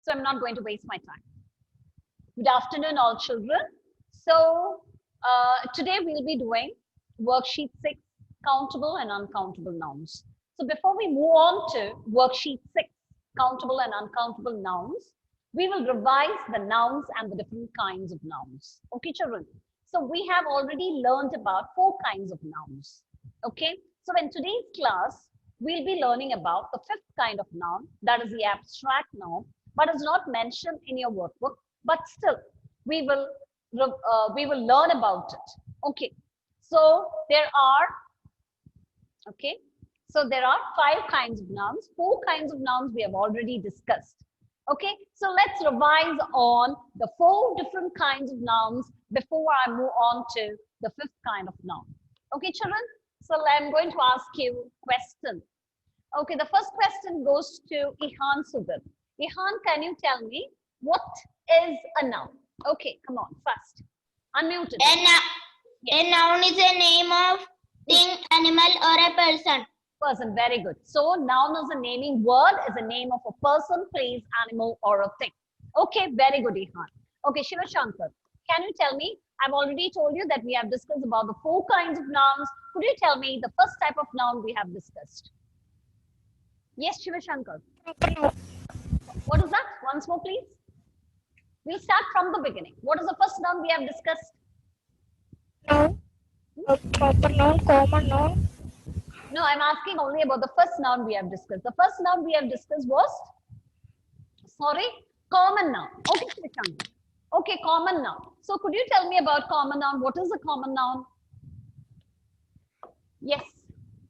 So I'm not going to waste my time. Good afternoon, all children. So today we'll be doing worksheet 6, countable and uncountable nouns. So before we move on to worksheet 6, countable and uncountable nouns, we will revise the nouns and the different kinds of nouns. Okay, children? So we have already learned about 4 kinds of nouns. Okay? So in today's class, we'll be learning about the 5th kind of noun, that is the abstract noun, but is not mentioned in your workbook, but still we will learn about it. Okay, so there are 5 kinds of nouns. 4 kinds of nouns we have already discussed. Okay, so let's revise on the 4 different kinds of nouns before I move on to the 5th kind of noun. Okay, children, so I'm going to ask you a question. Okay, the first question goes to Ihan Subir. Ihan, can you tell me what is a noun? Okay, come on, fast. Unmute it. A noun is a name of thing, animal, or a person. Person, very good. So, noun is a naming word, is a name of a person, place, animal, or a thing. Okay, very good, Ihan. Okay, Shiva Shankar, can you tell me? I've already told you that we have discussed about the 4 kinds of nouns. Could you tell me the first type of noun we have discussed? Yes, Shiva Shankar. What is that? Once more, please. We'll start from the beginning. What is the first noun we have discussed? Noun. A proper noun, common noun. No, I'm asking only about the first noun we have discussed. The first noun we have discussed was, common noun. Okay, Shiva Shankar. Okay, common noun. So could you tell me about common noun? What is a common noun? Yes.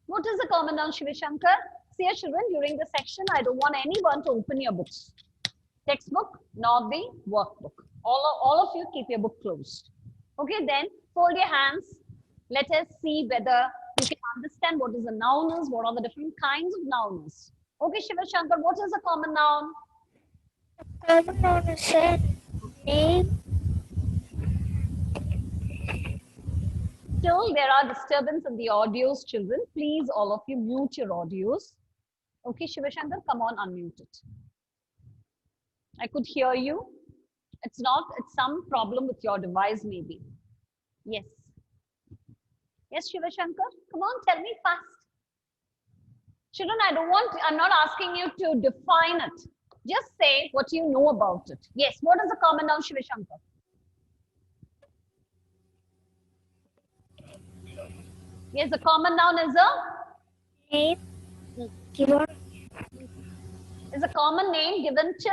What is a common noun, Shiva Shankar? See, children, during the section, I don't want anyone to open your books. Textbook, nor the workbook. All of you keep your book closed. Okay, then fold your hands. Let us see whether you can understand what is a noun is, what are the different kinds of nouns. Okay, Shiva Shankar, what is a common noun? Common noun is a name. Still, there are disturbance in the audios, children. Please, all of you, mute your audios. Okay, Shiva Shankar, come on, unmute it. I could hear you. It's some problem with your device, maybe. Yes. Yes, Shiva Shankar, come on, tell me fast. Children, I'm not asking you to define it. Just say what you know about it. Yes, what is a common noun, Shiva Shankar? Yes, the common noun is a Name given. Is a common name given to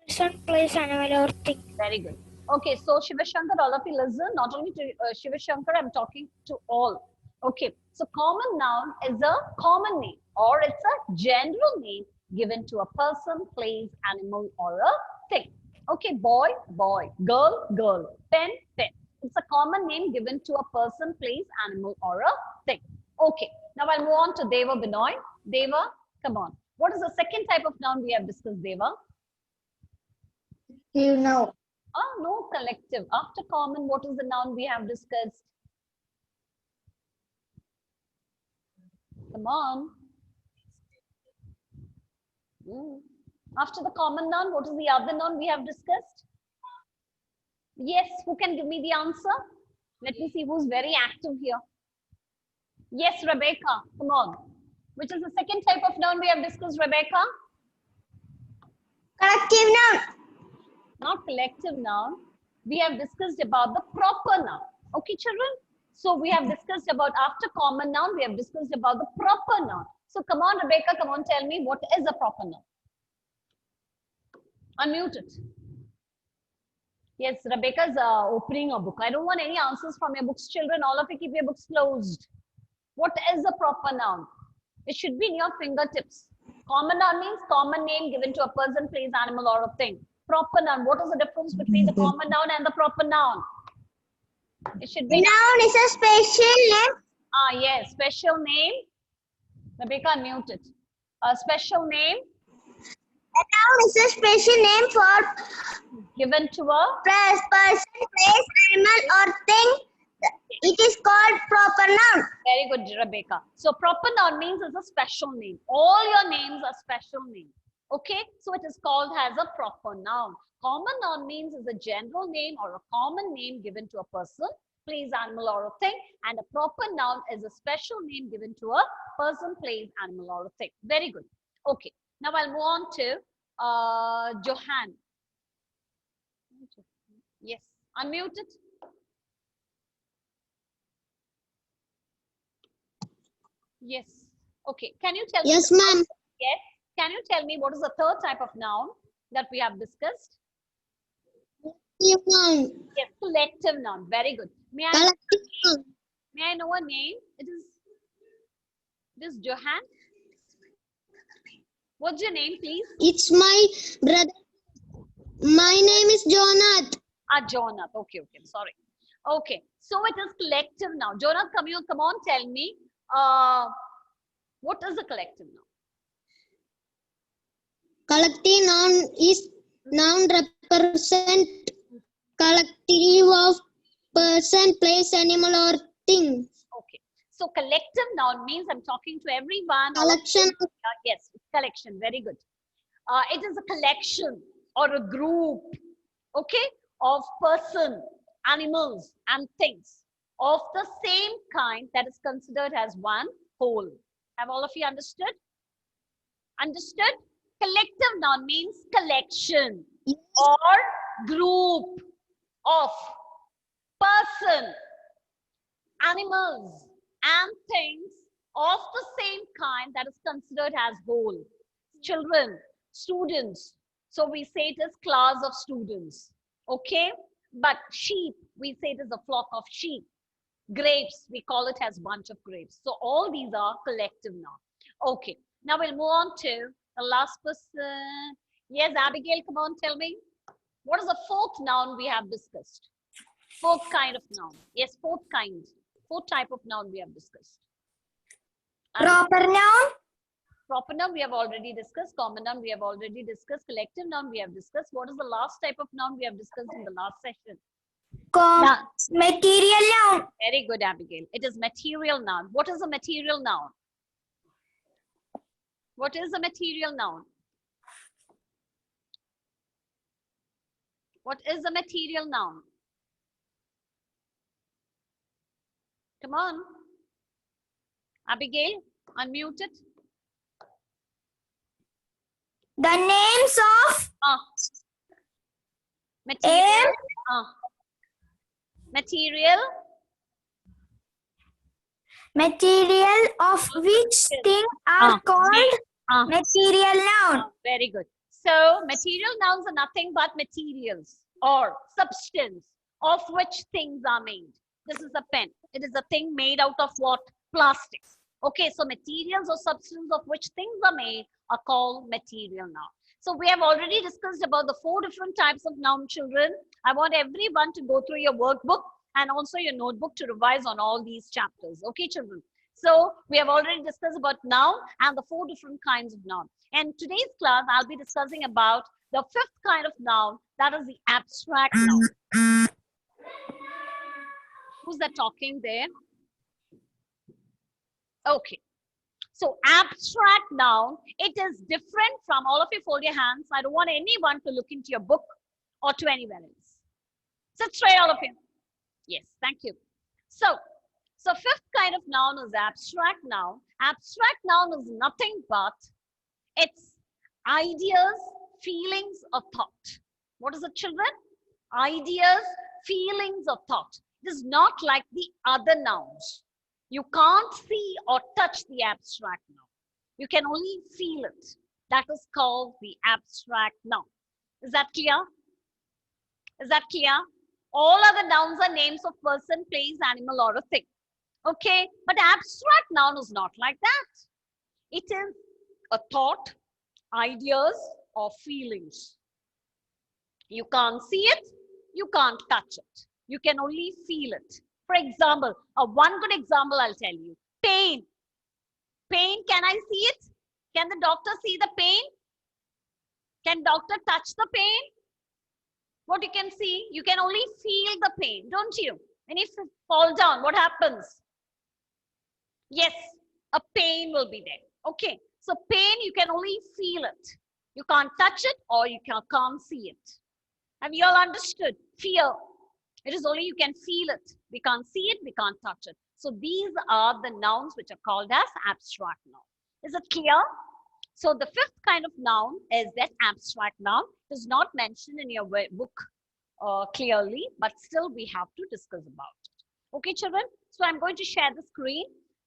Person, place, animal, or thing. Very good. Okay, so Shiva Shankar, all of you listen, not only to Shiva Shankar, I'm talking to all. Okay, so common noun is a common name or it's a general name given to a person, place, animal, or a thing. Okay, boy, boy, girl, girl, pen, pen. It's a common name given to a person, place, animal, or a thing. Okay, now I'll move on to Deva Binoy. Deva, come on. What is the second type of noun we have discussed, Deva? You know. Oh, no, collective. After common, what is the noun we have discussed? Come on. After the common noun, what is the other noun we have discussed? Yes, who can give me the answer? Let me see who's very active here. Yes, Rebecca, come on. Which is the second type of noun we have discussed, Rebecca? Collective noun. Not collective noun. We have discussed about the proper noun. Okay, children? So we have discussed about after common noun, we have discussed about the proper noun. So come on, Rebecca, come on, tell me what is a proper noun? Unmute it. Yes, Rebecca's opening a book. I don't want any answers from your books, children. All of you keep your books closed. What is a proper noun? It should be in your fingertips. Common noun means common name given to a person, place, animal, or a thing. Proper noun. What is the difference between the common noun and the proper noun? It should be. Noun is a special name. Ah, yes, special name. Rebecca, unmute it. A special name. A noun is a special name for Given to a person, place, animal, or thing. It is called proper noun. Very good, Rebecca. So proper noun means it's a special name. All your names are special names. Okay, so it is called as a proper noun. Common noun means is a general name or a common name given to a person, place, animal, or a thing. And a proper noun is a special name given to a person, place, animal, or a thing. Very good. Okay, now I'll move on to Johan. Yes, unmute it. Yes. Okay, can you tell me? Yes, ma'am. Yes. Can you tell me what is the third type of noun that we have discussed? Collective noun. Yes, collective noun. Very good. Collective noun. May I know a name? It is Johan. What's your name, please? It's my brother. My name is Jonath. Jonath. Okay, okay. I'm sorry. Okay. So it is collective noun. Jonath, come on, tell me. What is a collective noun? Collective noun is noun represent collective of person, place, animal, or thing. Okay. So collective noun means I'm talking to everyone. Collection. Yes, collection. Very good. It is a collection or a group, okay, of person, animals, and things of the same kind that is considered as one whole. Have all of you understood? Understood? Collective noun means collection or group of person, animals, and things of the same kind that is considered as whole. Children, students. So we say it is class of students. Okay? But sheep, we say it is a flock of sheep. Grapes, we call it as bunch of grapes. So all these are collective now. Okay. Now we'll move on to the last person. Yes, Abigail, come on, tell me. What is the fourth noun we have discussed? Fourth kind of noun. Yes, fourth kind. Fourth type of noun we have discussed. Proper noun. Proper noun we have already discussed. Common noun we have already discussed. Collective noun we have discussed. What is the last type of noun we have discussed in the last session? Material noun. Very good, Abigail. It is material noun. What is a material noun? What is a material noun? What is a material noun? Come on. Abigail, unmute it. The names of material. Material. Material of which thing are called material noun. Very good. So material nouns are nothing but materials or substance of which things are made. This is a pen. It is a thing made out of what? Plastic. Okay, so materials or substance of which things are made are called material noun. So we have already discussed about the 4 different types of noun, children. I want everyone to go through your workbook and also your notebook to revise on all these chapters. Okay, children. So we have already discussed about noun and the 4 different kinds of noun. And today's class, I'll be discussing about the 5th kind of noun, that is the abstract noun. Who's that talking there? Okay. So abstract noun, it is different from, all of you fold your hands. I don't want anyone to look into your book or to anywhere else. Sit straight, all of you. Yes, thank you. So 5th kind of noun is abstract noun. Abstract noun is nothing but it's ideas, feelings, or thought. What is it, children? Ideas, feelings, or thought. It is not like the other nouns. You can't see or touch the abstract noun. You can only feel it. That is called the abstract noun. Is that clear? Is that clear? All other nouns are names of person, place, animal, or a thing. Okay, but abstract noun is not like that. It is a thought, ideas, or feelings. You can't see it, you can't touch it. You can only feel it. For example, one good example I'll tell you. Pain. Pain, can I see it? Can the doctor see the pain? Can doctor touch the pain? What you can see, you can only feel the pain, don't you? And if you fall down, what happens? Yes, a pain will be there. Okay, so pain, you can only feel it. You can't touch it or you can't see it. Have you all understood? Fear. It is only you can feel it. We can't see it, we can't touch it. So these are the nouns which are called as abstract noun. Is it clear? So the fifth kind of noun is that abstract noun. It is not mentioned in your book clearly, but still we have to discuss about it. Okay, children? So I'm going to share the screen.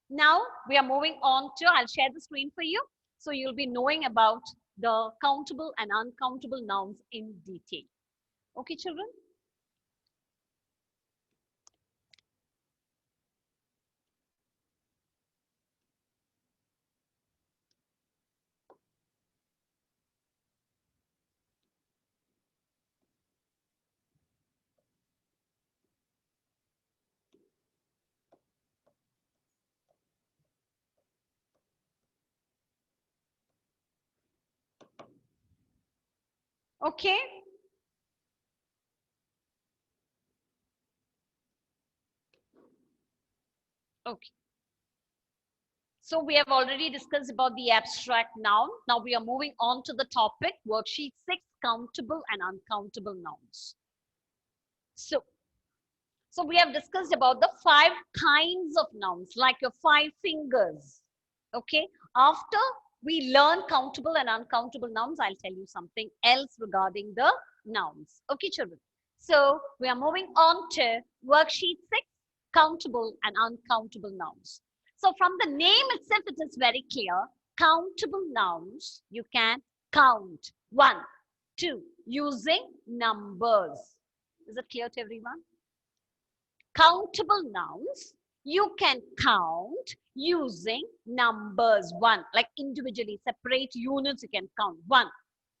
Now we are moving on to, I'll share the screen for you. So you'll be knowing about the countable and uncountable nouns in detail. Okay, children? Okay. Okay. So we have already discussed about the abstract noun. Now we are moving on to the topic, worksheet 6, countable and uncountable nouns. So we have discussed about the 5 kinds of nouns, like your 5 fingers. Okay. After we learn countable and uncountable nouns, I'll tell you something else regarding the nouns. Okay, children. So we are moving on to worksheet 6, countable and uncountable nouns. So from the name itself, it is very clear. Countable nouns, you can count 1, 2, using numbers. Is it clear to everyone? Countable nouns, you can count using numbers 1, like individually, separate units you can count. 1,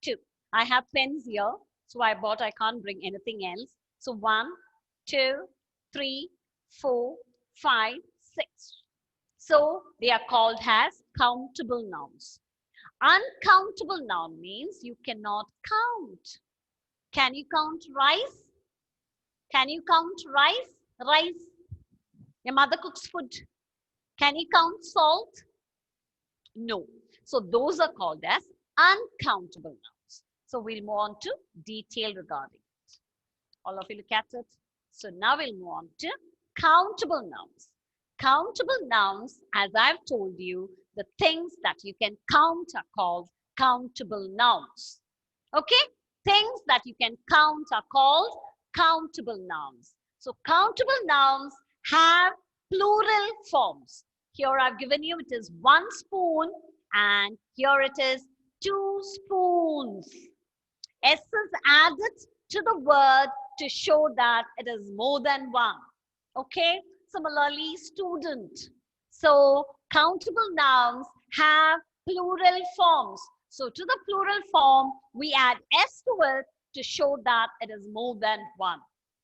2. I have pens here, so I can't bring anything else. So 1, 2, 3, 4, 5, 6. So they are called as countable nouns. Uncountable noun means you cannot count. Can you count rice? Can you count rice? Rice. Your mother cooks food. Can you count salt? No. So those are called as uncountable nouns. So we'll move on to detail regarding it. All of you look at it. So now we'll move on to countable nouns. Countable nouns, as I've told you, the things that you can count are called countable nouns. Okay? Things that you can count are called countable nouns. So countable nouns have plural forms. Here I've given you, it is 1 spoon, and here it is 2 spoons. S is added to the word to show that it is more than 1. Okay? Similarly, student. So countable nouns have plural forms. So to the plural form, we add S to it to show that it is more than 1.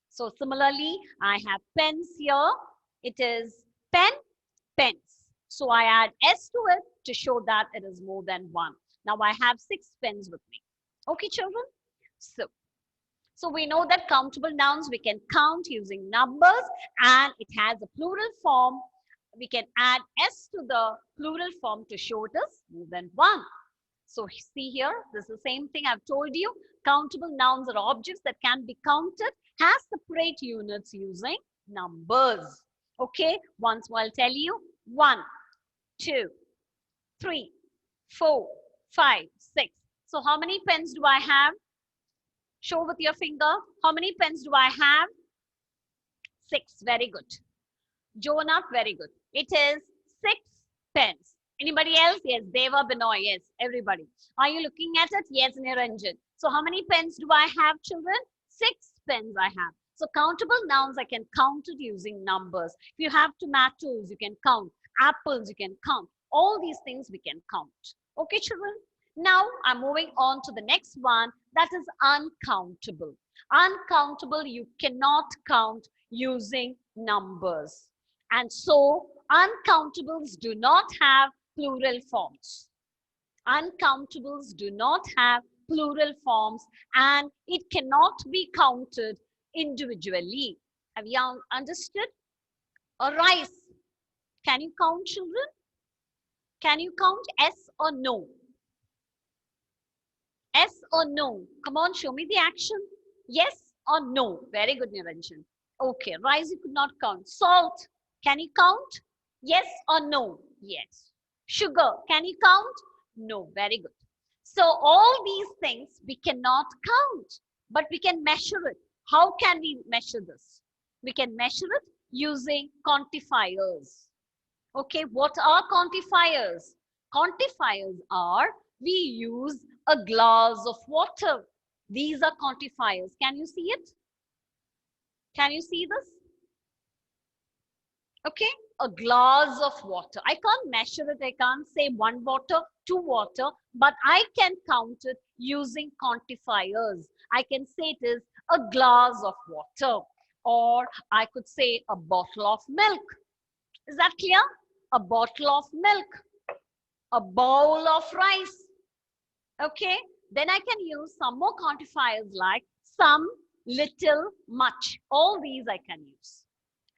So similarly, I have pens here. It is pen, pens. So I add S to it to show that it is more than 1. Now I have 6 pens with me. Okay, children? So we know that countable nouns we can count using numbers, and it has a plural form. We can add S to the plural form to show it is more than 1. So see here, this is the same thing I've told you. Countable nouns are objects that can be counted, has separate units using numbers. Okay, once more I'll tell you. 1, 2, 3, 4, 5, 6. So how many pens do I have? Show with your finger. How many pens do I have? 6. Very good. Jonah, very good. It is 6 pens. Anybody else? Yes. Deva, Binoy. Yes. Everybody. Are you looking at it? Yes, Niranjan. So how many pens do I have, children? 6 pens I have. So countable nouns, I can count it using numbers. If you have tomatoes, you can count. Apples, you can count. All these things we can count. Okay, children? Now I'm moving on to the next one, that is uncountable. Uncountable, you cannot count using numbers. And so uncountables do not have plural forms. Uncountables do not have plural forms, and it cannot be counted individually. Have you understood? A rice. Can you count, children? Can you count? Yes or no? Yes or no? Come on, show me the action. Yes or no? Very good, Niranjan. Okay, rice you could not count. Salt, can you count? Yes or no? Yes. Sugar, can you count? No, very good. So all these things we cannot count, but we can measure it. How can we measure this? We can measure it using quantifiers. Okay, what are quantifiers? Quantifiers are, we use a glass of water. These are quantifiers. Can you see it? Can you see this? Okay, a glass of water. I can't measure it. I can't say 1 water, 2 water, but I can count it using quantifiers. I can say it is a glass of water, or I could say a bottle of milk. Is that clear? A bottle of milk, a bowl of rice. Okay, then I can use some more quantifiers like some, little, much. All these I can use.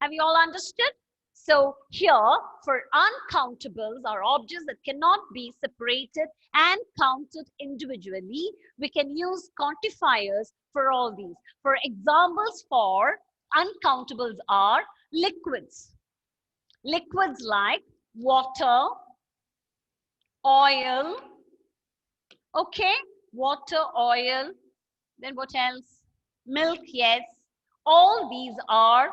Have you all understood? So here for uncountables are objects that cannot be separated and counted individually. We can use quantifiers for all these. For examples for uncountables are liquids. Liquids like water, oil, okay, water, oil, then what else? Milk, yes. All these are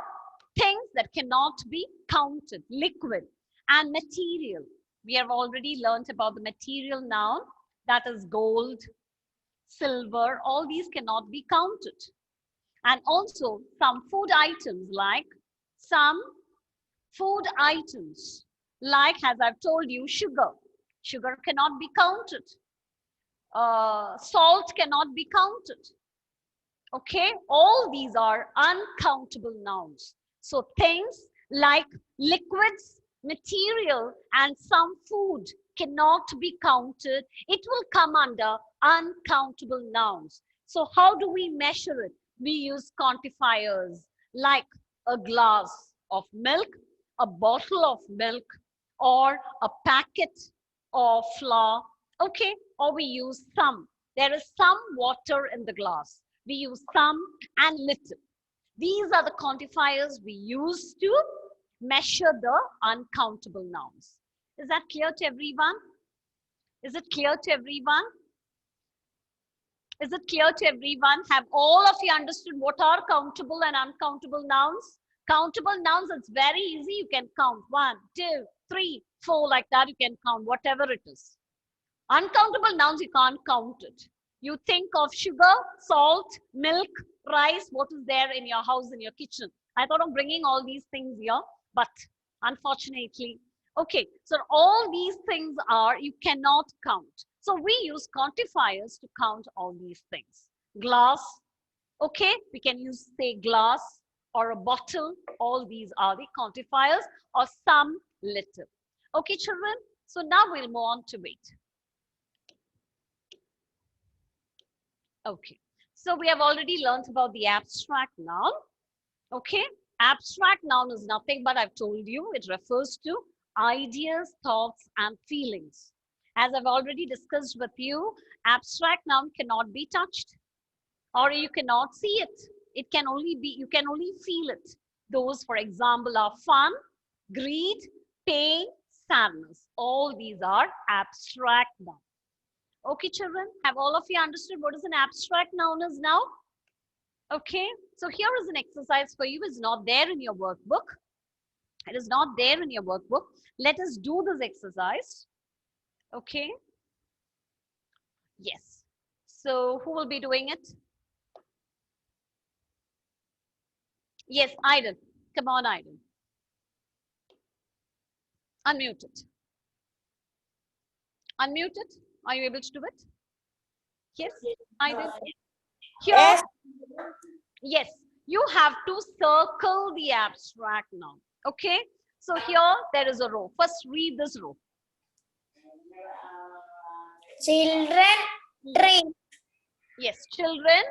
things that cannot be counted, liquid. And material. We have already learned about the material noun, that is gold, silver, all these cannot be counted. And also some food items like some food items, like as I've told you, sugar. Sugar cannot be counted. Salt cannot be counted. Okay, all these are uncountable nouns. So things like liquids, material, and some food cannot be counted. It will come under uncountable nouns. So how do we measure it? We use quantifiers like a glass of milk, a bottle of milk, or a packet of flour. Okay, or we use some. There is some water in the glass. We use some and little. These are the quantifiers we use to measure the uncountable nouns. Is that clear to everyone? Is it clear to everyone? Is it clear to everyone? Have all of you understood what are countable and uncountable nouns? Countable nouns, it's very easy. You can count 1, 2, 3, 4, like that. You can count whatever it is. Uncountable nouns, you can't count it. You think of sugar, salt, milk, rice, what is there in your house, in your kitchen. I thought of bringing all these things here, but unfortunately, okay. So all these things are, you cannot count. So we use quantifiers to count all these things. Glass, okay, we can use say glass or a bottle. All these are the quantifiers, or some, little. Okay, children, so now we'll move on to it. Okay, so we have already learned about the abstract noun. Okay, abstract noun is nothing but, I've told you, it refers to ideas, thoughts, and feelings. As I've already discussed with you, abstract noun cannot be touched, or you cannot see it. It can only be, you can only feel it. Those, for example, are fun, greed, pain, sadness. All these are abstract nouns. Okay, children, have all of you understood what is an abstract noun is now? Okay, so here is an exercise for you. It's not there in your workbook. It is not there in your workbook. Let us do this exercise. Okay. Yes. So who will be doing it? Yes, Aiden. Come on, Aiden. Unmute it. Unmute it. Are you able to do it? Yes, Aiden. Here, Yes. yes, you have to circle the abstract noun. Okay. So here there is a row. First read this row. Children, trees. Yes, children,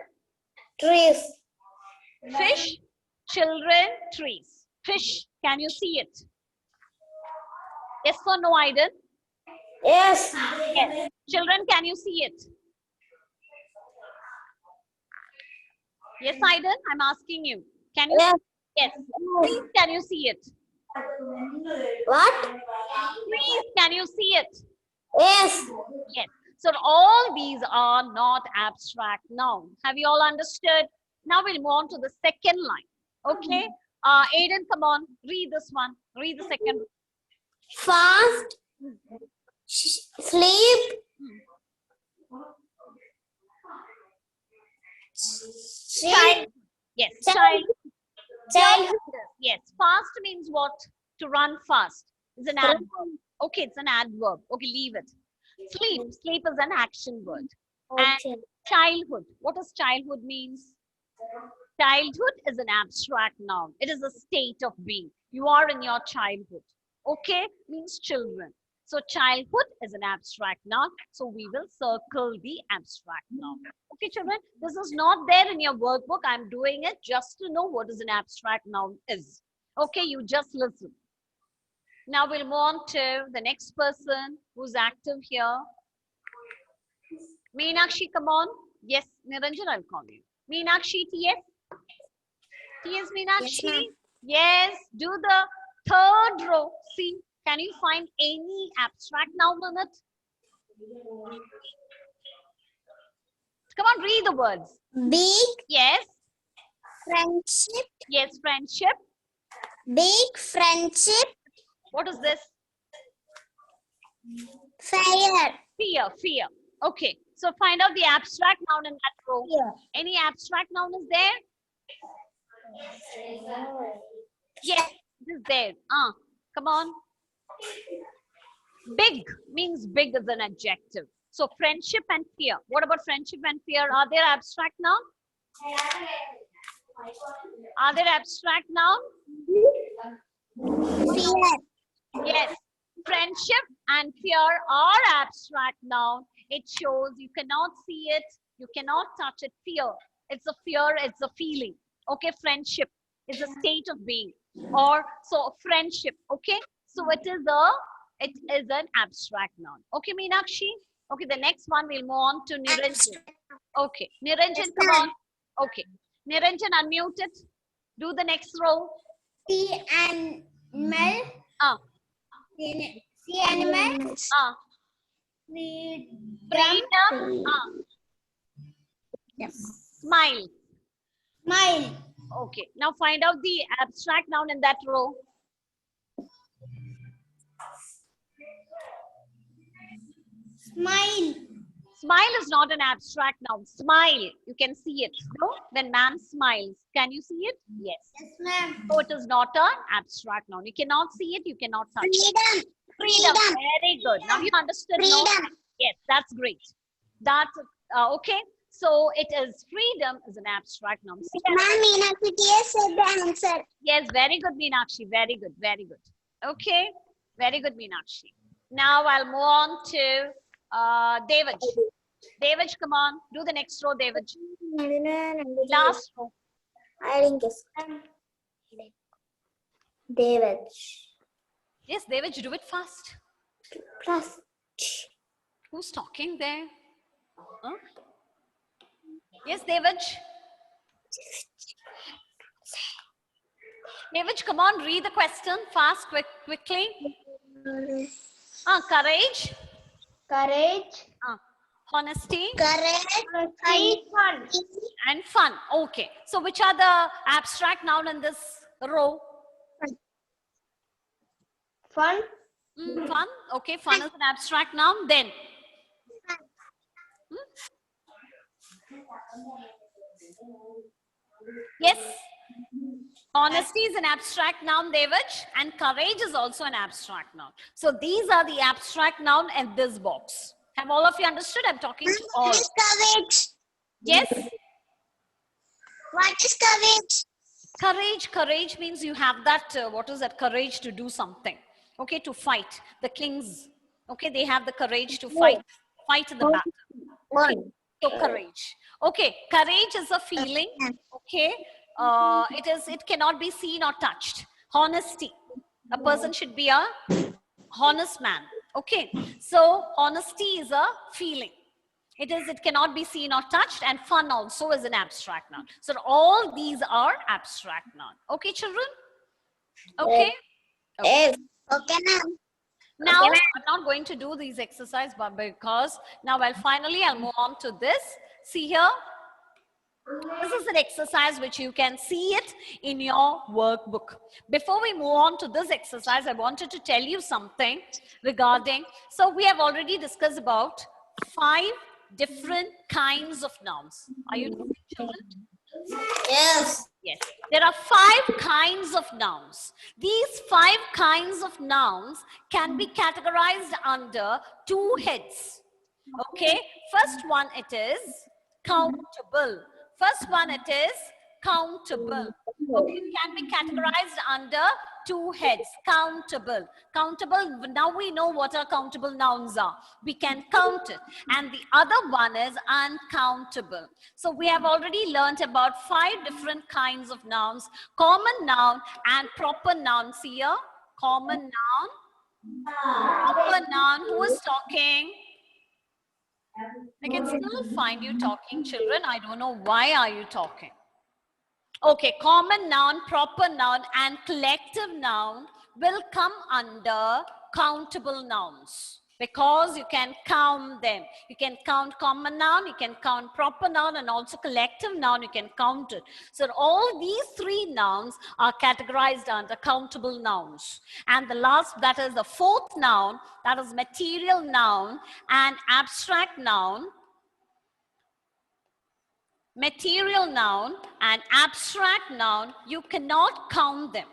Trees. fish, children, trees. Fish, can you see it? Yes or no, Aiden? Yes. Yes. Children, can you see it? Yes, Aiden, I'm asking you. Can you? Yes. Yes. Please, can you see it? What? Please, can you see it? Yes. Yes. So all these are not abstract nouns. Have you all understood? Now we'll move on to the second line. Okay. Aiden, come on. Read this one. Read the second. Fast. Sleep. Child. Yes. Child. Childhood. Yes. Fast means what? To run fast. It's an adverb. Okay, it's an adverb. Okay, leave it. Sleep. Sleep is an action word. And Okay. childhood. What does childhood means? Childhood is an abstract noun. It is a state of being. You are in your childhood. Okay, means children. So childhood is an abstract noun. So we will circle the abstract noun. Okay, children, this is not there in your workbook. I'm doing it just to know what is an abstract noun is. Okay, you just listen. Now we'll move on to the next person who's active here. Meenakshi, come on. Yes, Niranjan, I'll call you. Meenakshi, TS. TS Meenakshi. Yes, do the third row. See, can you find any abstract noun in it? Come on, read the words. Big Yes, friendship. yes, friendship. Big friendship. What is this? Fire. Fear, fear. Okay, so find out the abstract noun in that row. Fear. Any abstract noun is there? Yes, it is there. Come on. Big means big is an adjective. So friendship and fear. What about friendship and fear? Are there abstract noun? Are there abstract noun? Fear. Yes. Friendship and fear are abstract noun. It shows you cannot see it, you cannot touch it. Fear. It's a fear, it's a feeling. Okay, friendship is a state of being. Or so friendship. Okay, so it is an abstract noun. Okay, Meenakshi. Okay, the next one we'll move on to Niranjan. Okay, Niranjan, come on. Okay, Niranjan, unmute it. Do the next row. See animal. Ah, See animal. ah, freedom. Ah, smile. Smile. Okay, now find out the abstract noun in that row. Smile. Smile is not an abstract noun. Smile, you can see it. No? When man smiles, can you see it? Yes. Yes, ma'am. So it is not an abstract noun. You cannot see it, you cannot touch it. Freedom. Freedom. Very good. Now you understood. No? Freedom. Yes, that's great. That's okay. So it is freedom is an abstract noun. See, Ma'am, Meenakshi said the answer. yes, very good, Meenakshi. Very good, very good. Okay, very good, Meenakshi. Now I'll move on to Devaj. Devaj, come on, do the next row, Devaj. Last row. I didn't guess. David. Yes, Devaj, do it fast. Plus. Who's talking there? Huh? Yes, Devaj. Devaj, come on, read the question fast, quickly. Courage. Courage. Honesty. Courage. Fun. And fun. Okay. So which are the abstract noun in this row? Fun. Fun. Okay. Fun is an abstract noun. Then. Yes. Honesty is an abstract noun, Devaj, and courage is also an abstract noun. So these are the abstract noun in this box. Have all of you understood? I'm talking to all. What is courage? Yes. What is courage? Courage means you have that, what is that, courage to do something. Okay, to fight. The kings, okay, they have the courage to fight in the battle. Okay, so courage. Okay, courage is a feeling. Okay, it cannot be seen or touched. Honesty. A person should be a honest man. Okay, so honesty is a feeling. It cannot be seen or touched, and fun also is an abstract noun. So all these are abstract noun. Okay, children? Okay? Okay. Yes. Okay, ma'am. Now, Okay, ma'am. I'm not going to do these exercises, but because now I'll move on to this. See here. This is an exercise which you can see it in your workbook. Before we move on to this exercise, I wanted to tell you something regarding, so we have already discussed about 5 different kinds of nouns. Are you listening, children? Yes. Yes, there are 5 kinds of nouns. These 5 kinds of nouns can be categorized under 2 heads. Okay, first one it is countable. First one it is countable. Okay, it can be categorized under 2 heads. Countable. Countable, now we know what our countable nouns are. We can count it. And the other one is uncountable. So we have already learned about 5 different kinds of nouns. Common noun and proper noun. See here, common noun, proper noun. Who is talking? I can still find you talking, children. I don't know why are you talking. Okay, common noun, proper noun, and collective noun will come under countable nouns because you can count them. You can count common noun, you can count proper noun, and also collective noun, you can count it. So all these 3 nouns are categorized under countable nouns. And the last, that is the 4th noun, that is material noun and abstract noun. Material noun and abstract noun, you cannot count them.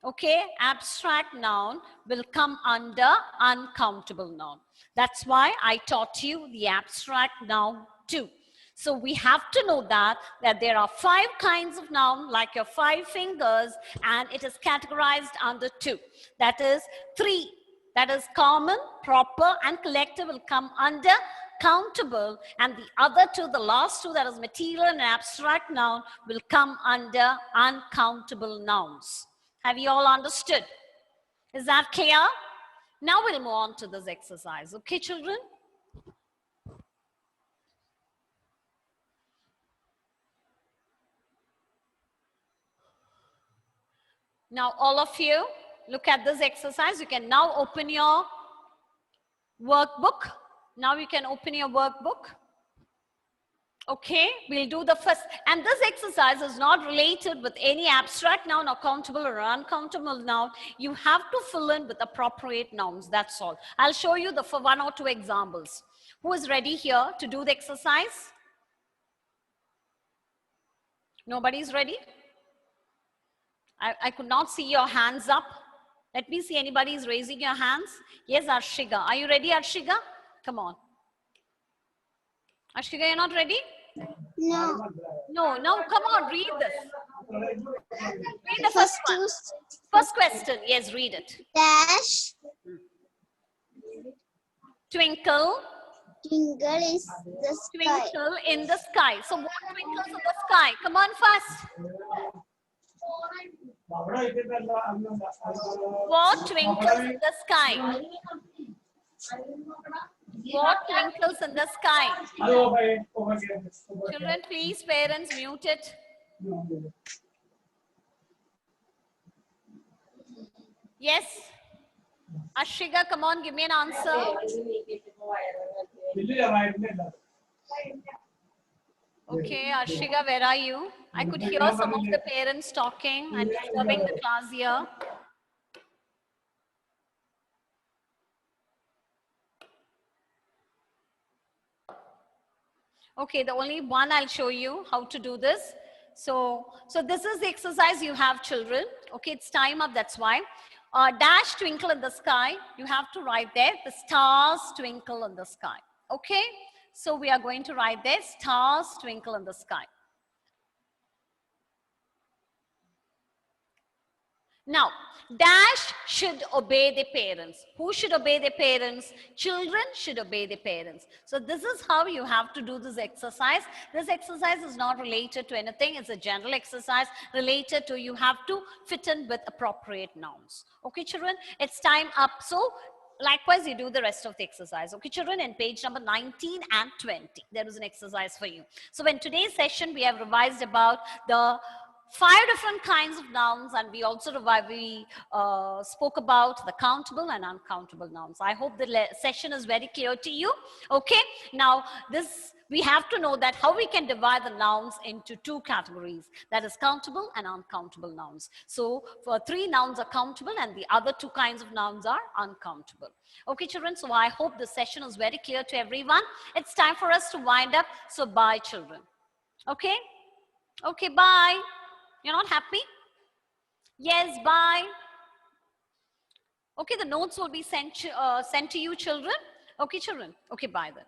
Okay, abstract noun will come under uncountable noun. That's why I taught you the abstract noun too. So we have to know that there are 5 kinds of noun like your 5 fingers, and it is categorized under 2. That is 3. That is common, proper, and collective will come under countable, and the other 2, the last 2, that is material and abstract noun, will come under uncountable nouns. Have you all understood? Is that clear? Now we'll move on to this exercise. Okay, children? Now all of you, look at this exercise. You can now open your workbook. Now you can open your workbook. Okay, we'll do the first, and this exercise is not related with any abstract noun or countable or uncountable noun. You have to fill in with appropriate nouns, that's all. I'll show you the 1 or 2 examples. Who is ready here to do the exercise? Nobody's ready? I could not see your hands up. Let me see, anybody is raising your hands. Yes, Arshiga. Are you ready, Arshiga? Come on. Ashika, you're not ready? No. No, come on, read this. Read the first one. First question, yes, read it. Dash. Twinkle. Twinkle is the sky. Twinkle in the sky. So what twinkles in the sky? Come on fast. What twinkles in the sky? What twinkles in the sky? Children, please, parents, mute it. Yes? Ashika, come on, give me an answer. Okay, Ashika, where are you? I could hear some of the parents talking and disturbing the class here. Okay, the only one I'll show you how to do this. So this is the exercise you have, children. Okay, it's time up, that's why. Dash twinkle in the sky. You have to write there, the stars twinkle in the sky. Okay, so we are going to write there, stars twinkle in the sky. Now, dash should obey the parents. Who should obey the parents? Children should obey the parents. So this is how you have to do this exercise. This exercise is not related to anything. It's a general exercise related to you have to fit in with appropriate nouns. Okay, children, it's time up. So likewise, you do the rest of the exercise. Okay, children, in page number 19 and 20, there is an exercise for you. So in today's session, we have revised about the 5 different kinds of nouns, and we also spoke about the countable and uncountable nouns. I hope the session is very clear to you. Okay, now we have to know that how we can divide the nouns into 2 categories, that is countable and uncountable nouns. So for 3 nouns are countable and the other 2 kinds of nouns are uncountable. Okay, children, so I hope the session is very clear to everyone. It's time for us to wind up. So bye, children. Okay? Okay, bye. You're not happy? Yes, bye. Okay, the notes will be sent to you, children. Okay, children. Okay, bye then.